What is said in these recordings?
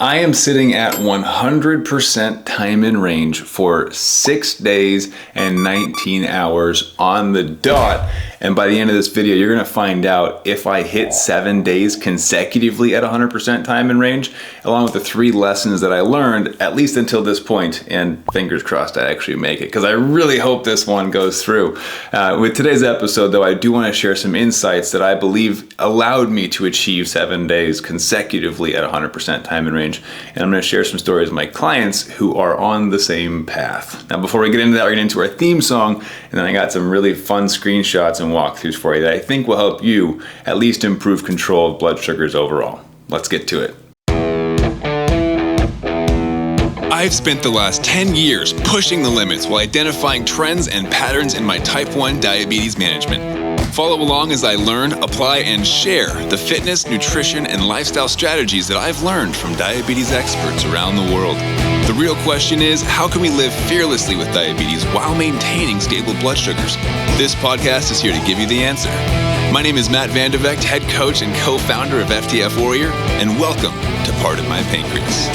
I am sitting at 100% time in range for 6 days and 19 hours on the dot. And by the end of this video, you're gonna find out if I hit 7 days consecutively at 100% time in range, along with the 3 lessons that I learned, at least until this point, and fingers crossed I actually make it, because I really hope this one goes through. With today's episode, though, I do wanna share some insights that I believe allowed me to achieve 7 days consecutively at 100% time in range. And I'm gonna share some stories of my clients who are on the same path. Now, before we get into that, we're getting into our theme song, and then I got some really fun screenshots and walkthroughs for you that I think will help you at least improve control of blood sugars overall. Let's get to it. I've spent the last 10 years pushing the limits while identifying trends and patterns in my type 1 diabetes management. Follow along as I learn, apply, and share the fitness, nutrition, and lifestyle strategies that I've learned from diabetes experts around the world. The real question is, how can we live fearlessly with diabetes while maintaining stable blood sugars? This podcast is here to give you the answer. My name is Matt Vandervecht, head coach and co-founder of FTF Warrior, and welcome to Pardon My Pancreas.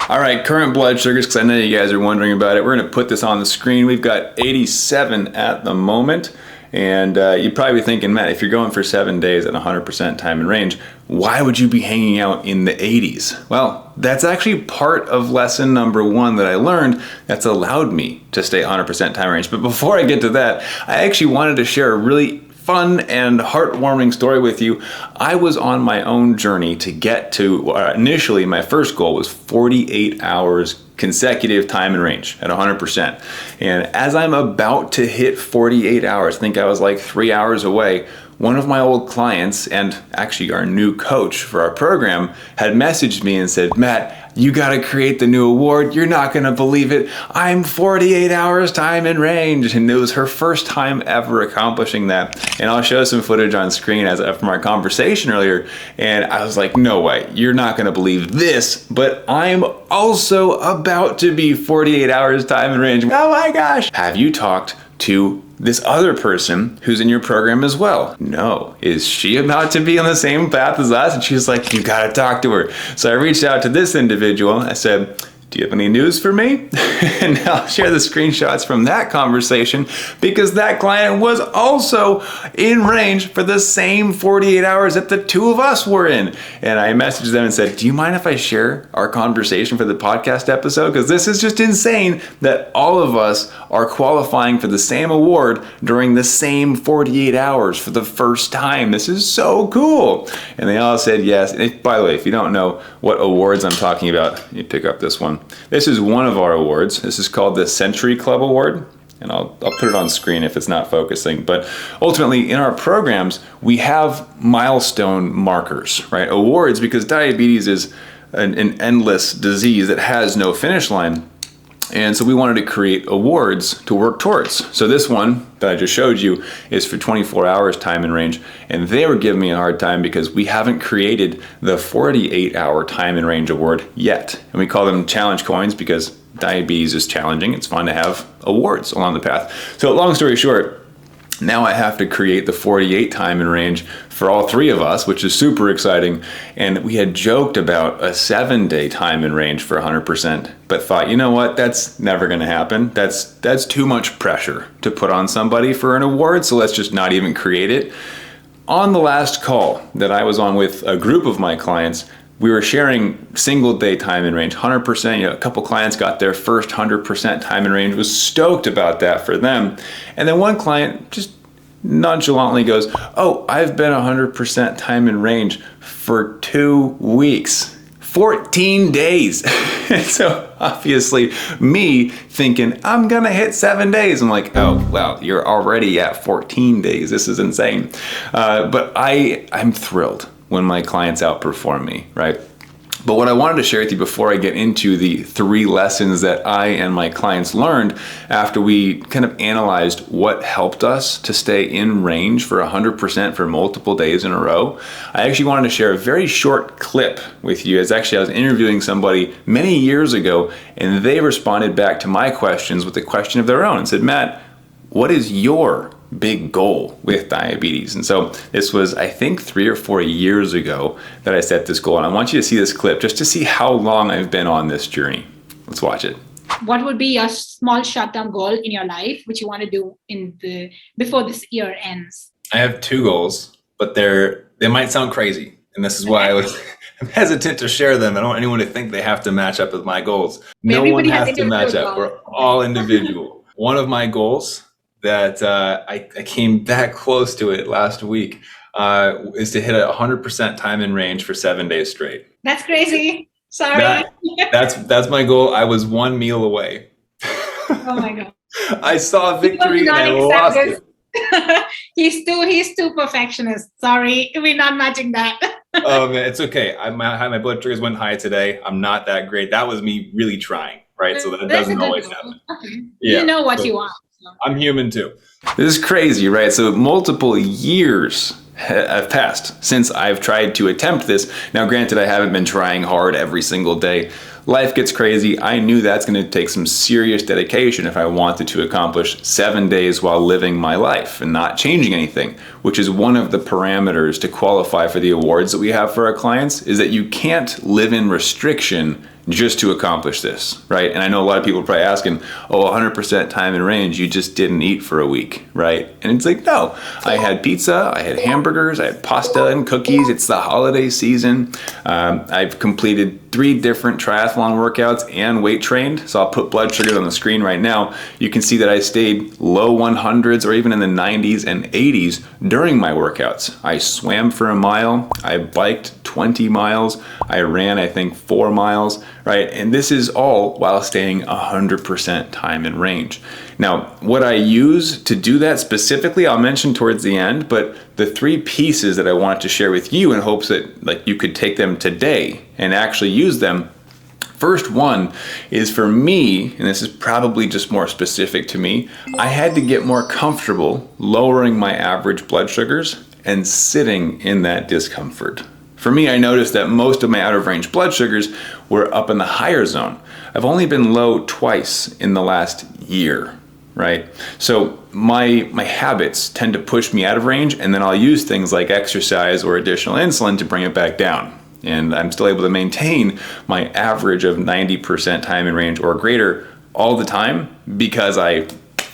All right, current blood sugars, because I know you guys are wondering about it. We're going to put this on the screen. We've got 87 at the moment. And you'd probably be thinking, Matt, if you're going for 7 days at 100% time in range, why would you be hanging out in the 80s? Well, that's actually part of lesson number 1 that I learned that's allowed me to stay 100% time in range. But before I get to that, I actually wanted to share a really fun and heartwarming story with you. I was on my own journey to get to, initially my first goal was 48 hours consecutive time in range at 100%. And as I'm about to hit 48 hours, I think I was like 3 hours away, one of my old clients, and actually our new coach for our program, had messaged me and said, Matt, you gotta create the new award. You're not gonna believe it. I'm 48 hours time in range. And it was her first time ever accomplishing that. And I'll show some footage on screen from our conversation earlier. And I was like, no way, you're not gonna believe this, but I'm also about to be 48 hours time in range. Oh my gosh. Have you talked to this other person who's in your program as well? No. Is she about to be on the same path as us? And she's like, you gotta talk to her. So I reached out to this individual. I said, do you have any news for me? And I'll share the screenshots from that conversation because that client was also in range for the same 48 hours that the two of us were in. And I messaged them and said, do you mind if I share our conversation for the podcast episode? Because this is just insane that all of us are qualifying for the same award during the same 48 hours for the first time. This is so cool. And they all said yes. And by the way, if you don't know what awards I'm talking about, you pick up this one. This is one of our awards. This is called the Century Club Award, and I'll put it on screen if it's not focusing. But ultimately, in our programs, we have milestone markers, right? Awards, because diabetes is an endless disease that has no finish line. And so we wanted to create awards to work towards. So this one that I just showed you is for 24 hours time in range. And they were giving me a hard time because we haven't created the 48-hour time in range award yet. And we call them challenge coins because diabetes is challenging. It's fun to have awards along the path. So long story short, now I have to create the 48 time in range for all 3 of us, which is super exciting. And we had joked about a 7-day time in range for 100%, but thought, you know what, that's never gonna happen. That's too much pressure to put on somebody for an award, so let's just not even create it. On the last call that I was on with a group of my clients, we were sharing single day time in range, 100%. A couple clients got their first 100% time in range, was stoked about that for them. And then one client just nonchalantly goes, oh, I've been 100% time in range for 2 weeks, 14 days. So obviously me thinking I'm gonna hit 7 days. I'm like, oh, wow, you're already at 14 days. This is insane. But I'm thrilled when my clients outperform me, right? But what I wanted to share with you before I get into the 3 lessons that I and my clients learned after we kind of analyzed what helped us to stay in range for 100% for multiple days in a row, I actually wanted to share a very short clip with you. As actually I was interviewing somebody many years ago, and they responded back to my questions with a question of their own and said, Matt, what is your big goal with diabetes. And so this was, I think, 3 or 4 years ago that I set this goal. And I want you to see this clip just to see how long I've been on this journey. Let's watch it. What would be your small short-term goal in your life, which you want to do before this year ends? I have 2 goals, but they might sound crazy. And this is why I'm hesitant to share them. I don't want anyone to think they have to match up with my goals. No one has to match up. We're all individual. One of my goals that I came that close to it last week is to hit 100% time in range for 7 days straight. That's crazy. Sorry. That's my goal. I was 1 meal away. Oh my God. I saw victory and I lost it. He's too perfectionist. Sorry, we're not matching that. Oh man, it's okay. My blood sugars went high today. I'm not that great. That was me really trying, right? So that doesn't always happen. Okay. Yeah, you know what you want. So. I'm human too. This is crazy, right? So multiple years have passed since I've tried to attempt this. Now, granted, I haven't been trying hard every single day. Life gets crazy. I knew that's going to take some serious dedication if I wanted to accomplish 7 days while living my life and not changing anything, which is one of the parameters to qualify for the awards that we have for our clients, is that you can't live in restriction just to accomplish this, right? And I know a lot of people are probably asking, oh, 100% time in range, you just didn't eat for a week, right? And it's like, no, I had pizza, I had hamburgers, I had pasta and cookies. It's the holiday season. I've completed 3 different triathlon workouts and weight trained. So I'll put blood sugars on the screen right now. You can see that I stayed low 100s or even in the 90s and 80s during my workouts. I swam for a mile, I biked 20 miles, I ran, I think, 4 miles, right? And this is all while staying 100% time in range. Now, what I use to do that specifically, I'll mention towards the end, but the 3 pieces that I want to share with you in hopes that you could take them today and actually use them. First one is for me, and this is probably just more specific to me, I had to get more comfortable lowering my average blood sugars and sitting in that discomfort. For me, I noticed that most of my out of range blood sugars were up in the higher zone. I've only been low twice in the last year, right? So my habits tend to push me out of range, and then I'll use things like exercise or additional insulin to bring it back down. And I'm still able to maintain my average of 90% time in range or greater all the time because I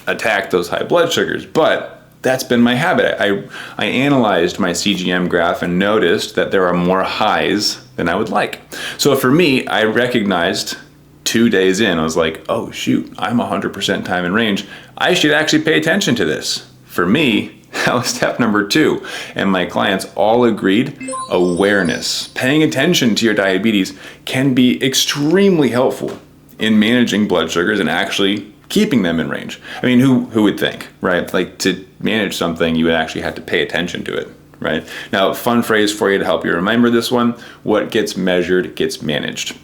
attack those high blood sugars. But that's been my habit. I analyzed my CGM graph and noticed that there are more highs than I would like. So for me, I recognized 2 days in, I was like, oh shoot, I'm 100% time in range. I should actually pay attention to this. For me, that was step number 2. And my clients all agreed, awareness. Paying attention to your diabetes can be extremely helpful in managing blood sugars and actually keeping them in range. I mean, who would think, right? Like to manage something, you would actually have to pay attention to it, right? Now, fun phrase for you to help you remember this one: what gets measured gets managed.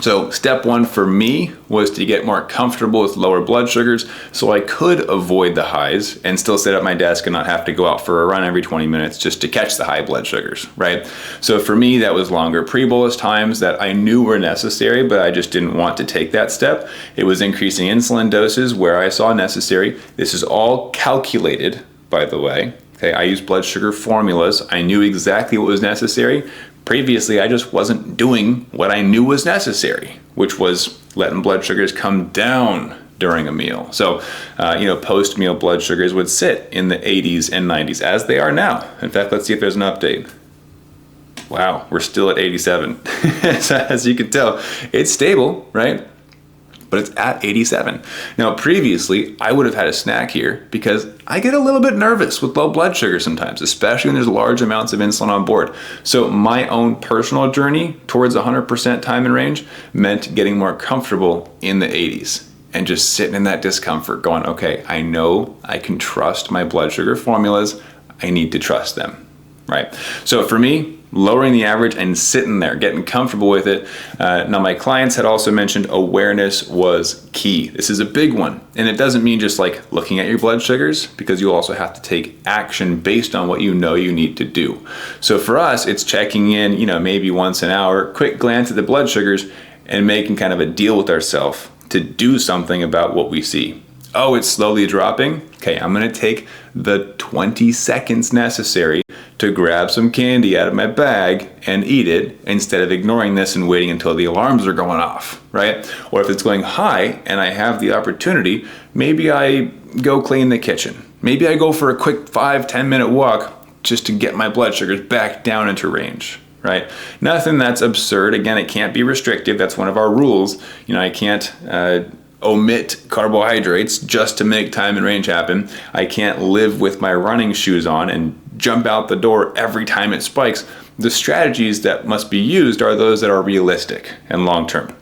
So step 1 for me was to get more comfortable with lower blood sugars so I could avoid the highs and still sit at my desk and not have to go out for a run every 20 minutes just to catch the high blood sugars, right? So for me, that was longer pre-bolus times that I knew were necessary, but I just didn't want to take that step. It was increasing insulin doses where I saw necessary. This is all calculated, by the way. Okay, I use blood sugar formulas. I knew exactly what was necessary. Previously, I just wasn't doing what I knew was necessary, which was letting blood sugars come down during a meal. So, post-meal blood sugars would sit in the 80s and 90s as they are now. In fact, let's see if there's an update. Wow, we're still at 87. So as you can tell, it's stable, right? But it's at 87. Now, previously, I would have had a snack here because I get a little bit nervous with low blood sugar sometimes, especially when there's large amounts of insulin on board. So my own personal journey towards 100% time in range meant getting more comfortable in the 80s and just sitting in that discomfort going, okay, I know I can trust my blood sugar formulas. I need to trust them, right? So for me, lowering the average and sitting there, getting comfortable with it. Now, my clients had also mentioned awareness was key. This is a big one. And it doesn't mean just like looking at your blood sugars, because you also have to take action based on what you know you need to do. So for us, it's checking in, maybe once an hour, quick glance at the blood sugars and making kind of a deal with ourselves to do something about what we see. Oh, it's slowly dropping. Okay, I'm gonna take the 20 seconds necessary to grab some candy out of my bag and eat it instead of ignoring this and waiting until the alarms are going off, right? Or if it's going high and I have the opportunity, maybe I go clean the kitchen. Maybe I go for a quick 5-10 minute walk just to get my blood sugars back down into range, right? Nothing that's absurd. Again, it can't be restrictive. That's one of our rules. You know, I can't omit carbohydrates just to make time and range happen. I can't live with my running shoes on and jump out the door every time it spikes. The strategies that must be used are those that are realistic and long-term.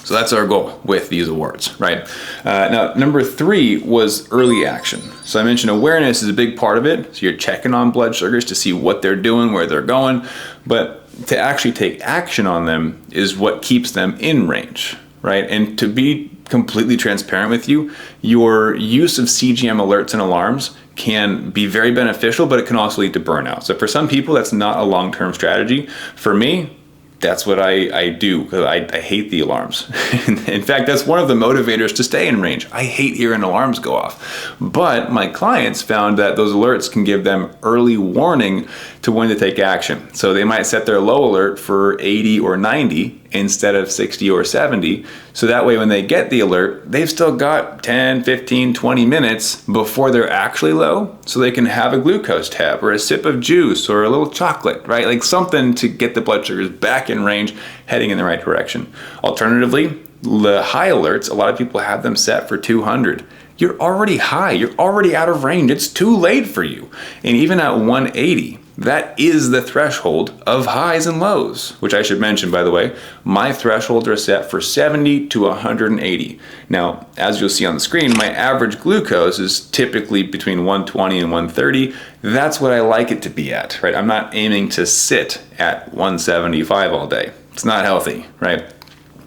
So that's our goal with these awards, right? Now, number 3 was early action. So I mentioned awareness is a big part of it. So you're checking on blood sugars to see what they're doing, where they're going, but to actually take action on them is what keeps them in range, right? And to be completely transparent with you, your use of CGM alerts and alarms can be very beneficial, but it can also lead to burnout. So for some people, that's not a long-term strategy. For me, that's what I do, because I hate the alarms. In fact, that's one of the motivators to stay in range. I hate hearing alarms go off. But my clients found that those alerts can give them early warning to when to take action. So they might set their low alert for 80 or 90 instead of 60 or 70. So that way when they get the alert, they've still got 10, 15, 20 minutes before they're actually low, so they can have a glucose tab or a sip of juice or a little chocolate, right? Like something to get the blood sugars back in range, heading in the right direction. Alternatively, the high alerts, a lot of people have them set for 200. You're already high, you're already out of range, it's too late for you. And even at 180, that is the threshold of highs and lows, which I should mention, by the way, my thresholds are set for 70 to 180. Now, as you'll see on the screen, my average glucose is typically between 120 and 130. That's what I like it to be at, right? I'm not aiming to sit at 175 all day. It's not healthy, right?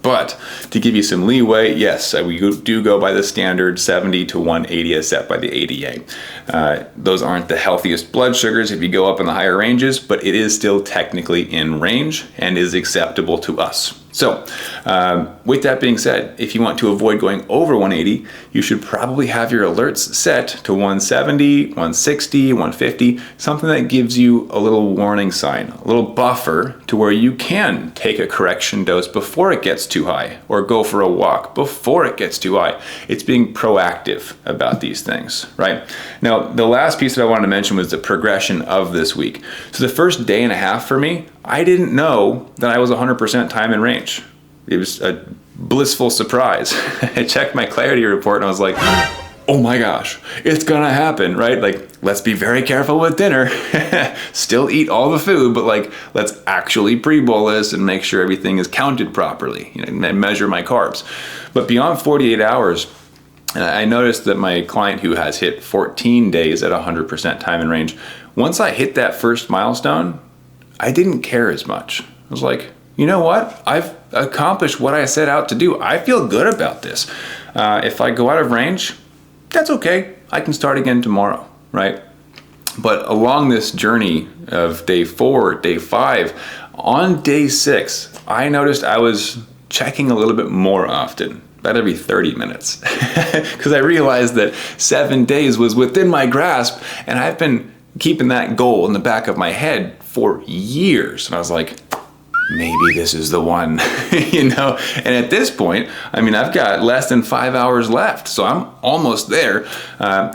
But to give you some leeway, yes, we do go by the standard 70 to 180 as set by the ADA. Those aren't the healthiest blood sugars if you go up in the higher ranges, but it is still technically in range and is acceptable to us. So with that being said, if you want to avoid going over 180, you should probably have your alerts set to 170, 160, 150, something that gives you a little warning sign, a little buffer to where you can take a correction dose before it gets too high or go for a walk before it gets too high. It's being proactive about these things, right? Now, the last piece that I wanted to mention was the progression of this week. So the first day and a half for me, I didn't know that I was 100% time in range. It was a blissful surprise. I checked my clarity report and I was like, oh my gosh, it's gonna happen, right? Like, let's be very careful with dinner. Still eat all the food, but like, let's actually pre-bolus and make sure everything is counted properly, you know, and measure my carbs. But beyond 48 hours, I noticed that my client who has hit 14 days at 100% time in range, once I hit that first milestone, I didn't care as much. I was like, you know what? I've accomplished what I set out to do. I feel good about this. If I go out of range, that's okay. I can start again tomorrow, right? But along this journey of day 4, day 5, on day 6, I noticed I was checking a little bit more often, about every 30 minutes, because I realized that 7 days was within my grasp, and I've been keeping that goal in the back of my head for years. And I was like, maybe this is the one, you know? And at this point, I mean, I've got less than 5 hours left. So I'm almost there,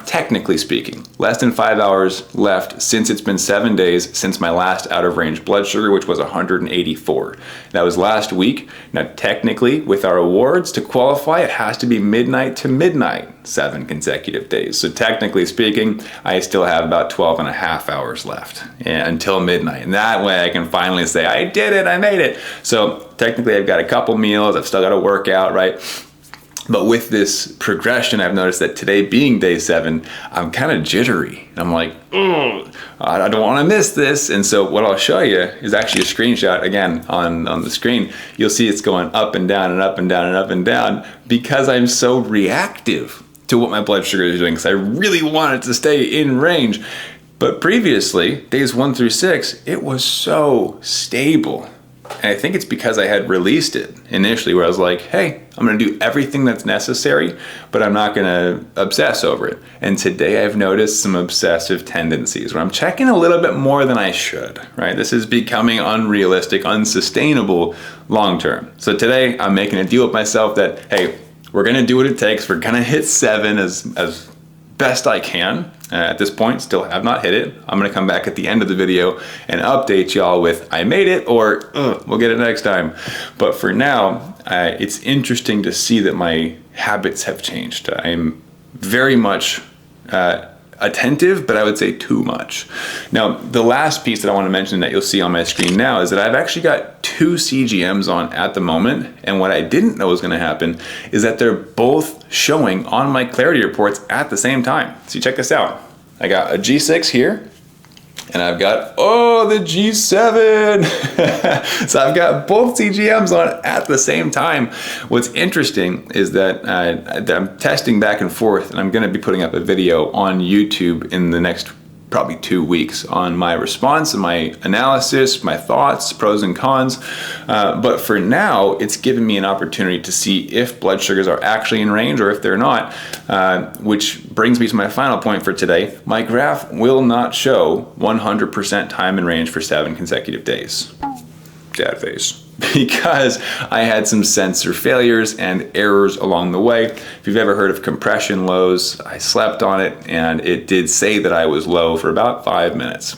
technically speaking. Less than 5 hours left since it's been 7 days since my last out of range blood sugar, which was 184. That was last week. Now, technically, with our awards, to qualify, it has to be midnight to midnight, 7 consecutive days. So technically speaking, I still have about 12 and a half hours left until midnight. And that way I can finally say, I did it, I made it. So technically I've got a couple meals, I've still got to work out, right? But with this progression, I've noticed that today being day 7, I'm kind of jittery. I'm like, oh, I don't want to miss this. And so what I'll show you is actually a screenshot again on the screen. You'll see it's going up and down and up and down and up and down because I'm so reactive to what my blood sugar is doing, because I really wanted to stay in range. But previously, days 1 through 6, it was so stable. And I think it's because I had released it initially, where I was like, hey, I'm going to do everything that's necessary, but I'm not going to obsess over it. And today I've noticed some obsessive tendencies where I'm checking a little bit more than I should, right? This is becoming unrealistic, unsustainable long term. So today I'm making a deal with myself that, hey, we're going to do what it takes. We're going to hit 7 as best I can. At this point, still have not hit it. I'm gonna come back at the end of the video and update y'all with I made it, or we'll get it next time. But for now, it's interesting to see that my habits have changed. I'm very much attentive, but I would say too much. Now, the last piece that I want to mention that you'll see on my screen now is that I've actually got 2 CGMs on at the moment, and what I didn't know was going to happen is that they're both showing on my clarity reports at the same time. So check this out. I got a G6 here, and I've got, the G7. So I've got both CGMs on at the same time. What's interesting is that I'm testing back and forth, and I'm going to be putting up a video on YouTube in the next probably 2 weeks on my response and my analysis, my thoughts, pros and cons. But for now, it's given me an opportunity to see if blood sugars are actually in range or if they're not, which brings me to my final point for today. My graph will not show 100% time in range for 7 consecutive days. Sad face. Because I had some sensor failures and errors along the way. If you've ever heard of compression lows, I slept on it and it did say that I was low for about 5 minutes.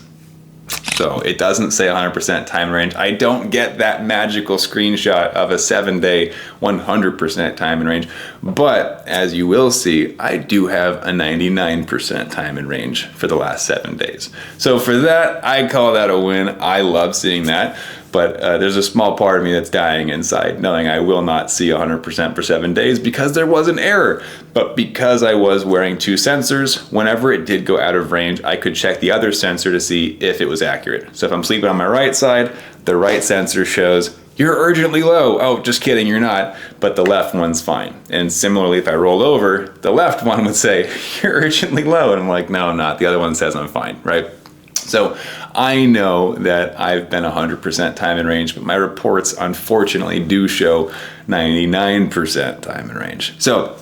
So it doesn't say 100% time in range. I don't get that magical screenshot of a 7-day 100% time in range. But as you will see, I do have a 99% time in range for the last 7 days. So for that, I call that a win. I love seeing that. But there's a small part of me that's dying inside, knowing I will not see 100% for 7 days because there was an error. But because I was wearing 2 sensors, whenever it did go out of range, I could check the other sensor to see if it was accurate. So if I'm sleeping on my right side, the right sensor shows, you're urgently low. Oh, just kidding, you're not. But the left one's fine. And similarly, if I roll over, the left one would say, you're urgently low. And I'm like, no, I'm not. The other one says I'm fine, right? So I know that I've been 100% time in range, but my reports unfortunately do show 99% time in range. So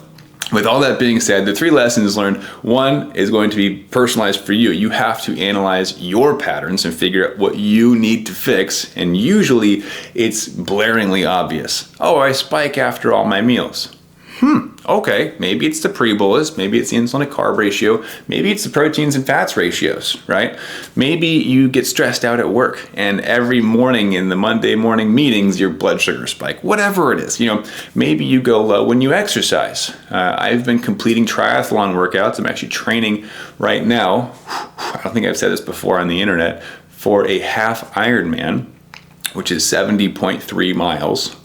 with all that being said, the 3 lessons learned, 1 is going to be personalized for you. You have to analyze your patterns and figure out what you need to fix. And usually it's blaringly obvious. Oh, I spike after all my meals. Okay, maybe it's the pre-bolus, maybe it's the insulin to carb ratio, maybe it's the proteins and fats ratios, right? Maybe you get stressed out at work and every morning in the Monday morning meetings, your blood sugar spike, whatever it is, maybe you go low when you exercise. I've been completing triathlon workouts. I'm actually training right now. I don't think I've said this before on the internet, for a half Ironman, which is 70.3 miles.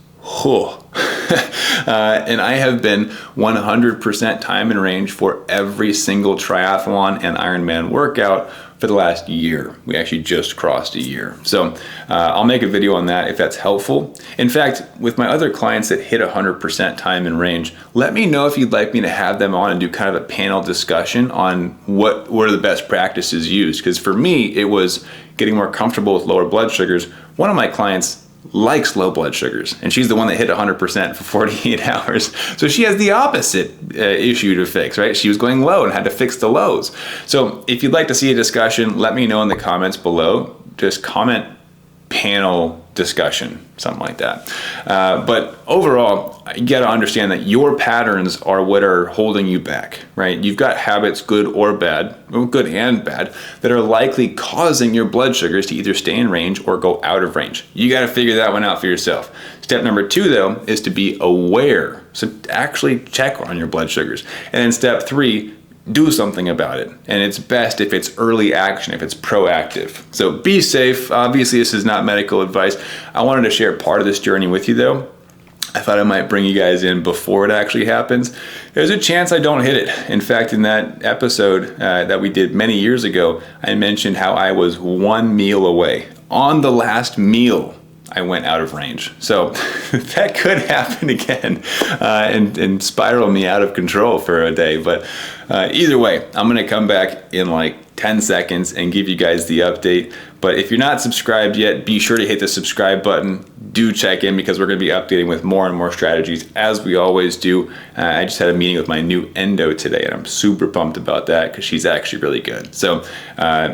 And I have been 100% time in range for every single triathlon and Ironman workout for the last year. We actually just crossed a year. So I'll make a video on that if that's helpful. In fact, with my other clients that hit 100% time in range, let me know if you'd like me to have them on and do kind of a panel discussion on what are the best practices used. Because for me, it was getting more comfortable with lower blood sugars. One of my clients likes low blood sugars, and she's the one that hit 100% for 48 hours. So she has the opposite issue to fix, right? She was going low and had to fix the lows. So if you'd like to see a discussion, let me know in the comments below. Just comment panel discussion, something like that. But overall, you got to understand that your patterns are what are holding you back, right? You've got habits, good or bad, well, good and bad, that are likely causing your blood sugars to either stay in range or go out of range. You got to figure that one out for yourself. Step number 2, though, is to be aware. So actually check on your blood sugars. And then step 3, do something about it. And it's best if it's early action, if it's proactive. So be safe. Obviously, this is not medical advice. I wanted to share part of this journey with you, though. I thought I might bring you guys in before it actually happens. There's a chance I don't hit it. In fact, in that episode that we did many years ago, I mentioned how I was 1 meal away. On the last meal, I went out of range. So that could happen again and spiral me out of control for a day. But either way, I'm going to come back in like 10 seconds and give you guys the update. But if you're not subscribed yet, be sure to hit the subscribe button. Do check in because we're going to be updating with more and more strategies as we always do. I just had a meeting with my new endo today and I'm super pumped about that because she's actually really good. So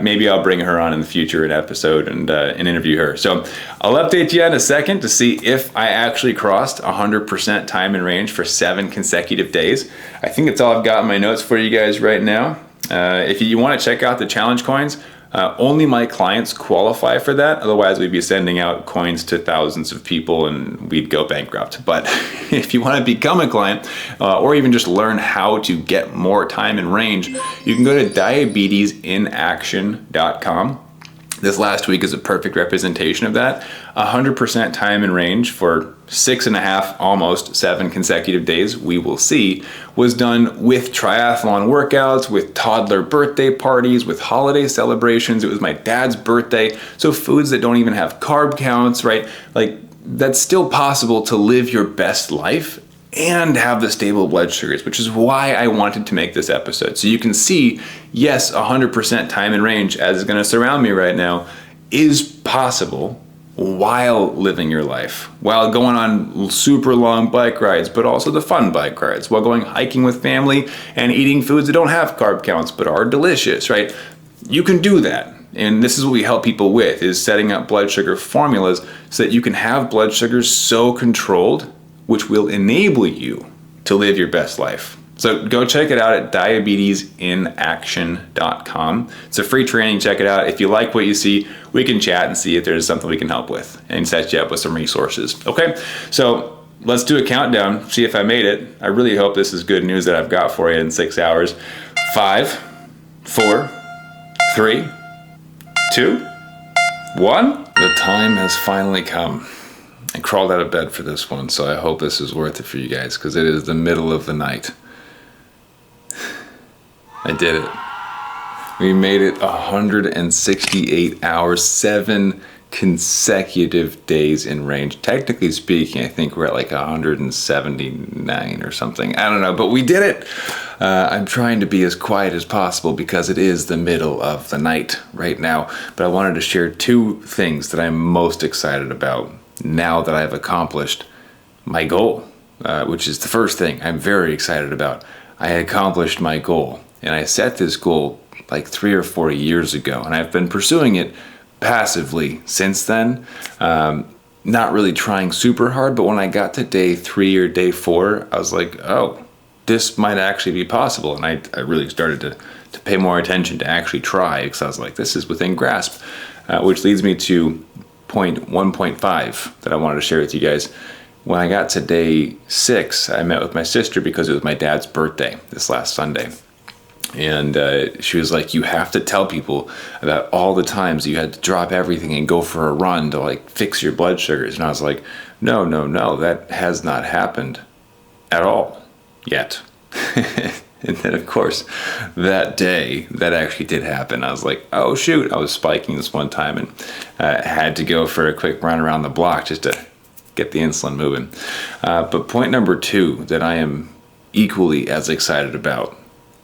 maybe I'll bring her on in the future, an episode, and interview her. So I'll update you in a second to see if I actually crossed 100% time in range for 7 consecutive days. I think that's all I've got in my notes for you guys right now. If you want to check out the challenge coins, only my clients qualify for that. Otherwise, we'd be sending out coins to thousands of people and we'd go bankrupt. But if you want to become a client or even just learn how to get more time in range, you can go to diabetesinaction.com. This last week is a perfect representation of that. 100% time in range for 6.5, almost 7 consecutive days, we will see, was done with triathlon workouts, with toddler birthday parties, with holiday celebrations. It was my dad's birthday. So foods that don't even have carb counts, right? Like, that's still possible to live your best life and have the stable blood sugars, which is why I wanted to make this episode. So you can see, yes, 100% time in range, as is gonna surround me right now, is possible while living your life, while going on super long bike rides, but also the fun bike rides, while going hiking with family and eating foods that don't have carb counts, but are delicious, right? You can do that. And this is what we help people with, is setting up blood sugar formulas so that you can have blood sugars so controlled, which will enable you to live your best life. So go check it out at diabetesinaction.com. It's a free training, check it out. If you like what you see, we can chat and see if there's something we can help with and set you up with some resources. Okay, so let's do a countdown, see if I made it. I really hope this is good news that I've got for you in 6 hours. 5, 4, 3, 2, 1. The time has finally come. I crawled out of bed for this one, so I hope this is worth it for you guys because it is the middle of the night. I did it. We made it 168 hours, 7 consecutive days in range. Technically speaking, I think we're at like 179 or something. I don't know, but we did it. I'm trying to be as quiet as possible because it is the middle of the night right now. But I wanted to share 2 things that I'm most excited about now that I've accomplished my goal, which is the first thing I'm very excited about. I accomplished my goal, and I set this goal like 3 or 4 years ago, and I've been pursuing it passively since then, not really trying super hard, but when I got to day 3 or day 4, I was like, oh, this might actually be possible, and I really started to pay more attention to actually try, because I was like, this is within grasp, which leads me to point 1.5 that I wanted to share with you guys. When I got to day 6, I met with my sister because it was my dad's birthday this last Sunday. And she was like, you have to tell people about all the times you had to drop everything and go for a run to like fix your blood sugars. And I was like, no, that has not happened at all yet. And then, of course, that day, that actually did happen. I was like, oh, shoot, I was spiking this one time and had to go for a quick run around the block just to get the insulin moving. But point number 2 that I am equally as excited about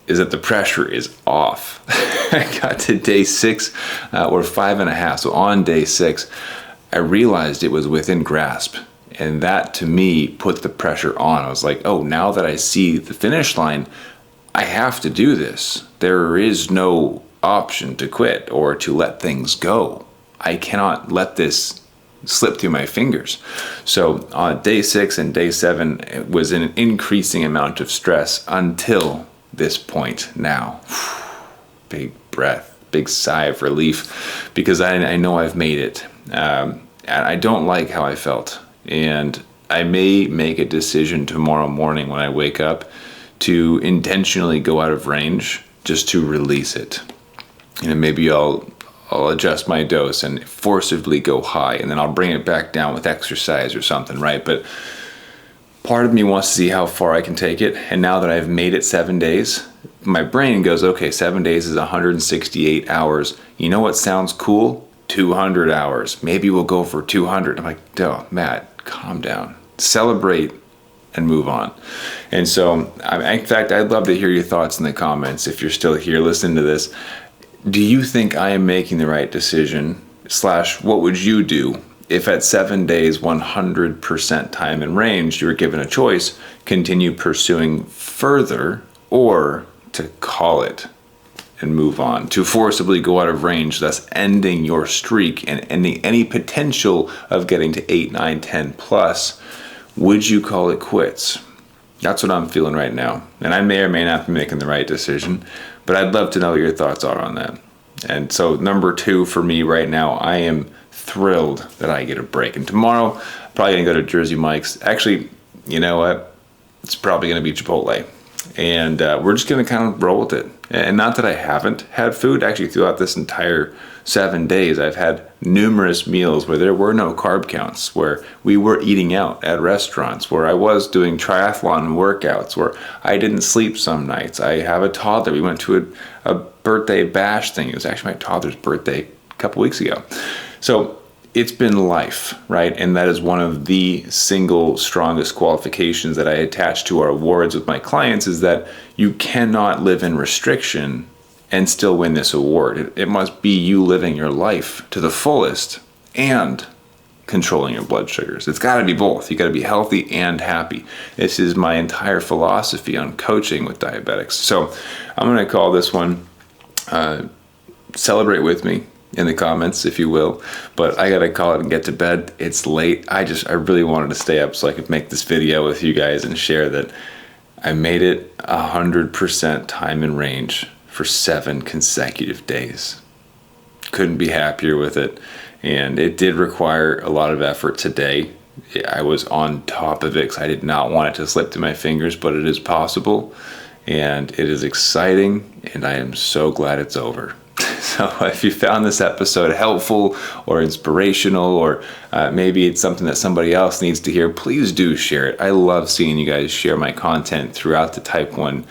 is that the pressure is off. I got to day 6 or 5.5. So on day 6, I realized it was within grasp. And that, to me, put the pressure on. I was like, oh, now that I see the finish line, I have to do this. There is no option to quit or to let things go. I cannot let this slip through my fingers. So on day 6 and day 7, it was an increasing amount of stress until this point now. Big breath, big sigh of relief, because I know I've made it. And I don't like how I felt. And I may make a decision tomorrow morning when I wake up to intentionally go out of range just to release it. You know, maybe I'll adjust my dose and forcibly go high, and then I'll bring it back down with exercise or something, right? But part of me wants to see how far I can take it. And now that I've made it 7 days, my brain goes, okay, 7 days is 168 hours. You know what sounds cool? 200 hours. Maybe we'll go for 200. I'm like, oh, Matt, calm down. Celebrate and move on. And so, in fact, I'd love to hear your thoughts in the comments. If you're still here listening to this, do you think I am making the right decision? / what would you do if at 7 days, 100% time in range, you were given a choice, continue pursuing further or to call it and move on, to forcibly go out of range, thus ending your streak and ending any potential of getting to 8, 9, 10 plus? Would you call it quits? That's what I'm feeling right now. And I may or may not be making the right decision, but I'd love to know what your thoughts are on that. And so number 2 for me right now, I am thrilled that I get a break. And tomorrow, I'm probably going to go to Jersey Mike's. Actually, you know what? It's probably going to be Chipotle. And we're just going to kind of roll with it. And not that I haven't had food. Actually, throughout this entire 7 days, I've had numerous meals where there were no carb counts, where we were eating out at restaurants, where I was doing triathlon workouts, where I didn't sleep some nights. I have a toddler. We went to a birthday bash thing. It was actually my toddler's birthday a couple weeks ago. So it's been life, right? And that is one of the single strongest qualifications that I attach to our awards with my clients, is that you cannot live in restriction and still win this award. It must be you living your life to the fullest and controlling your blood sugars. It's got to be both. You got to be healthy and happy. This is my entire philosophy on coaching with diabetics. So I'm going to call this one Celebrate With Me in the comments, if you will, but I gotta call it and get to bed. It's late. I really wanted to stay up so I could make this video with you guys and share that I made it 100% time in range for 7 consecutive days. Couldn't be happier with it. And it did require a lot of effort today. I was on top of it because I did not want it to slip through my fingers, but it is possible and it is exciting, and I am so glad it's over. So if you found this episode helpful or inspirational, or maybe it's something that somebody else needs to hear, please do share it. I love seeing you guys share my content throughout the Type 1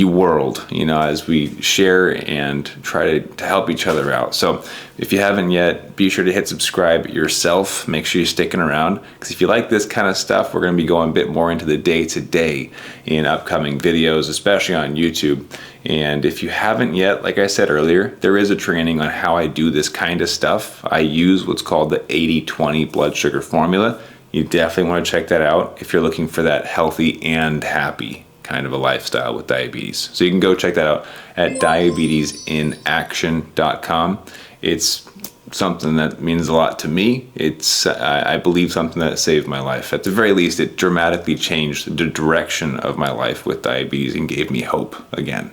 world, as we share and try to help each other out. So if you haven't yet, be sure to hit subscribe yourself. Make sure you're sticking around, because if you like this kind of stuff, we're going to be going a bit more into the day-to-day in upcoming videos, especially on YouTube. And if you haven't yet, like I said earlier, there is a training on how I do this kind of stuff. I use what's called the 80-20 blood sugar formula. You definitely want to check that out if you're looking for that healthy and happy kind of a lifestyle with diabetes. So you can go check that out at diabetesinaction.com. It's something that means a lot to me. It's, I believe, something that saved my life. At the very least, it dramatically changed the direction of my life with diabetes and gave me hope again.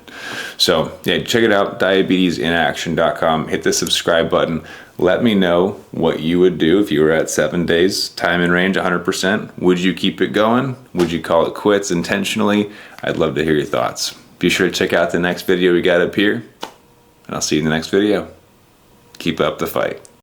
So yeah, check it out, diabetesinaction.com. Hit the subscribe button. Let me know what you would do if you were at 7 days, time in range, 100%. Would you keep it going? Would you call it quits intentionally? I'd love to hear your thoughts. Be sure to check out the next video we got up here, and I'll see you in the next video. Keep up the fight.